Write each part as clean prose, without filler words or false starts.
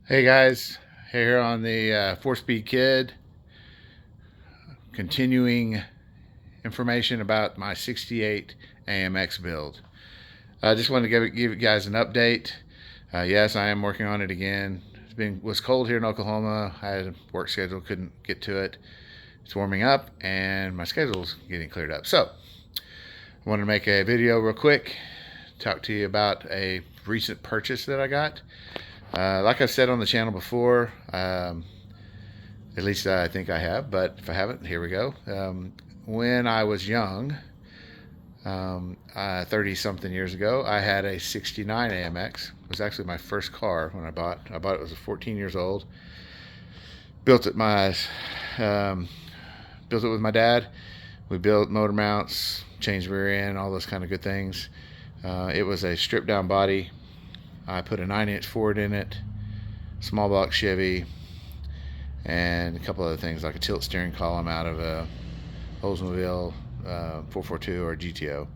Hey guys, here on the 4-Speed Kid, continuing information about my 68 AMX build. I just wanted to give you guys an update. Yes, I am working on it again. Was cold here in Oklahoma. I had a work schedule, couldn't get to it. It's warming up and my schedule's getting cleared up. So I wanted to make a video real quick, talk to you about a recent purchase that I got. Like I've said on the channel before, at least I think I have, but if I haven't, here we go. When I was young, 30 something years ago, I had a 69 AMX. It was actually my first car when I bought it. I was 14 years old. Built it built it with my dad. We built motor mounts, changed rear end, all those kind of good things. It was a stripped down body. I put a 9-inch Ford in it, small block Chevy, and a couple other things like a tilt steering column out of a Oldsmobile 442 or GTO.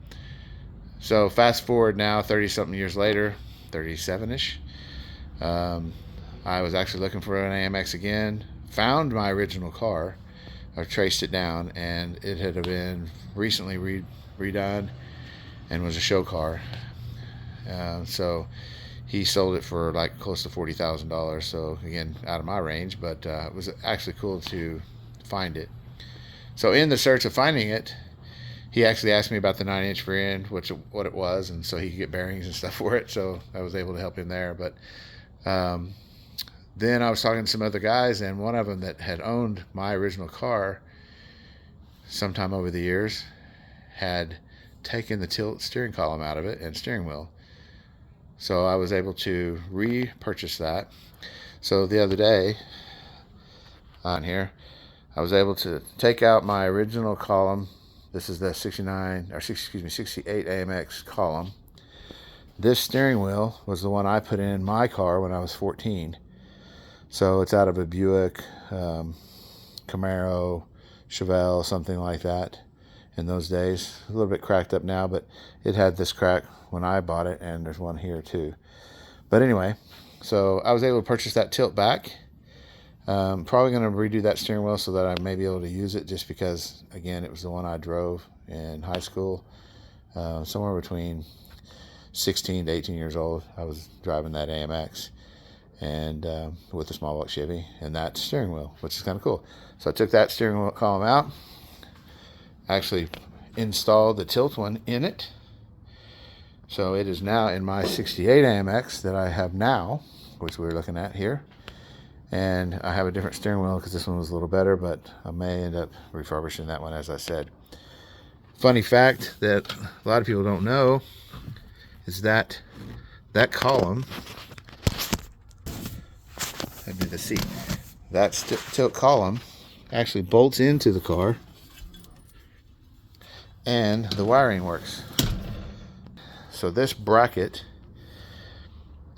So fast forward now 30 something years later, 37ish, I was actually looking for an AMX again, found my original car, I traced it down, and it had been recently redone and was a show car. So he sold it for like close to $40,000. So again, out of my range, but it was actually cool to find it. So in the search of finding it, he actually asked me about the 9-inch rear end, what it was, and so he could get bearings and stuff for it. So I was able to help him there. But then I was talking to some other guys, and one of them that had owned my original car sometime over the years had taken the tilt steering column out of it and steering wheel. So I was able to repurchase that. So the other day on here, I was able to take out my original column. This is the 68 AMX column. This steering wheel was the one I put in my car when I was 14. So it's out of a Buick, Camaro, Chevelle, something like that in those days. A little bit cracked up now, but it had this crack when I bought it, and there's one here too. But anyway, so I was able to purchase that tilt back. Probably going to redo that steering wheel so that I may be able to use it, just because, again, it was the one I drove in high school. Somewhere between 16 to 18 years old, I was driving that AMX, and with the small block Chevy and that steering wheel, which is kind of cool. So I took that steering wheel column out, actually installed the tilt one in it. So it is now in my 68 AMX that I have now, which we're looking at here. And I have a different steering wheel because this one was a little better, but I may end up refurbishing that one, as I said. Funny fact that a lot of people don't know is that that column, that'd be the seat, that tilt column actually bolts into the car, and the wiring works. So this bracket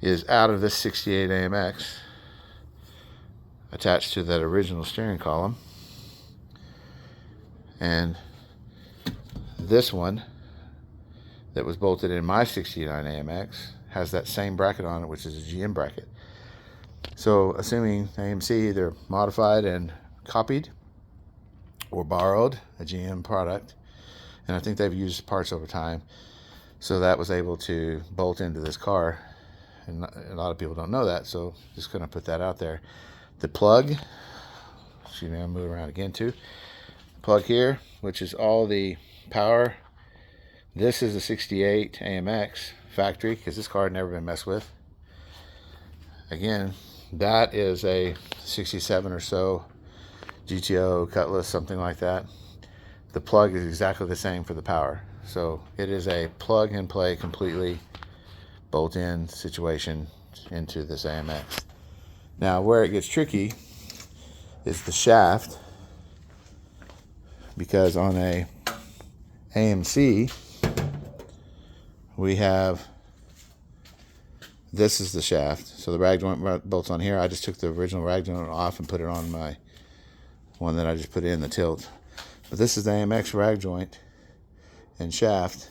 is out of this 68 AMX, attached to that original steering column, and this one that was bolted in my 69 AMX has that same bracket on it, which is a GM bracket. So assuming AMC either modified and copied or borrowed a GM product, and I think they've used parts over time, so that was able to bolt into this car, and a lot of people don't know that, so just going to put that out there. The plug, excuse me, I'll move around again too. Plug here, which is all the power. This is a 68 AMX factory, because this car had never been messed with. Again, that is a 67 or so GTO, Cutlass, something like that. The plug is exactly the same for the power. So it is a plug and play, completely bolt-in situation into this AMX. Now, where it gets tricky is the shaft, because on a AMC we have, this is the shaft. So the rag joint bolts on here. I just took the original rag joint off and put it on my one that I just put in the tilt. But this is the AMX rag joint and shaft.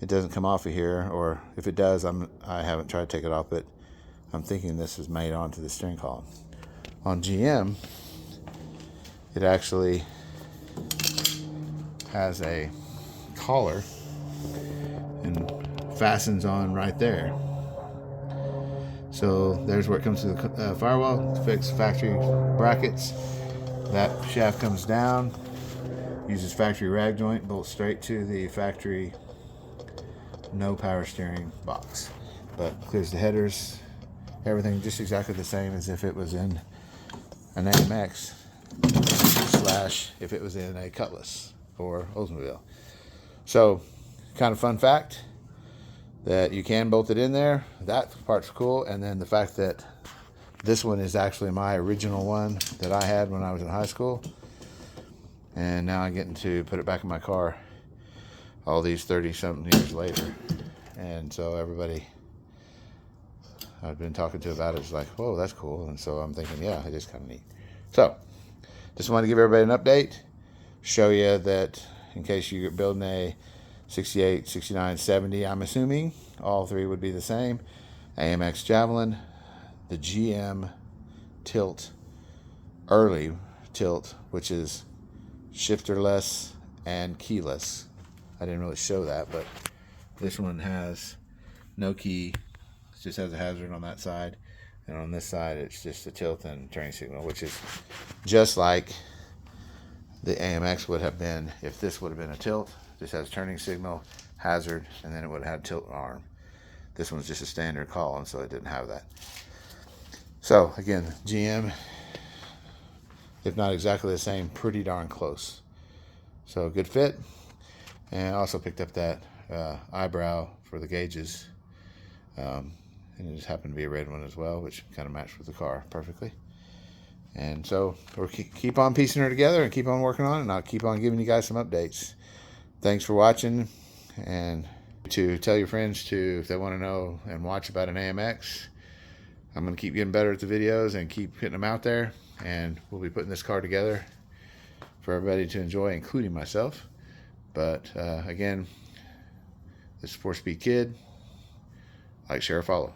It doesn't come off of here, or if it does, I haven't tried to take it off, but I'm thinking this was made onto the steering column. On GM, it actually has a collar and fastens on right there. So there's where it comes to the firewall to fix factory brackets. That shaft comes down, uses factory rag joint, bolts straight to the factory no power steering box, but clears the headers, everything just exactly the same as if it was in an AMX slash if it was in a Cutlass or Oldsmobile. So kind of fun fact that you can bolt it in there. That part's cool. And then the fact that this one is actually my original one that I had when I was in high school, and now I'm getting to put it back in my car all these 30 something years later. And so everybody I've been talking to about it is like, whoa, that's cool. And so I'm thinking, yeah, it is kind of neat. So just wanted to give everybody an update, show you that in case you're building a 68, 69, 70, I'm assuming all three would be the same. AMX Javelin, the GM tilt, early tilt, which is shifterless and keyless. I didn't really show that, but this one has no key. It just has a hazard on that side. And on this side, it's just a tilt and turning signal, which is just like the AMX would have been if this would have been a tilt. This has turning signal, hazard, and then it would have had tilt arm. This one's just a standard call, and so it didn't have that. So again, GM, if not exactly the same, pretty darn close. So good fit. And I also picked up that eyebrow for the gauges. And it just happened to be a red one as well, which kind of matched with the car perfectly. And so we'll keep on piecing her together and keep on working on it, and I'll keep on giving you guys some updates. Thanks for watching, and to tell your friends to, if they want to know and watch about an AMX. I'm going to keep getting better at the videos and keep getting them out there, and we'll be putting this car together for everybody to enjoy, including myself. But again, this is 4-Speed Kid. Like, share, follow.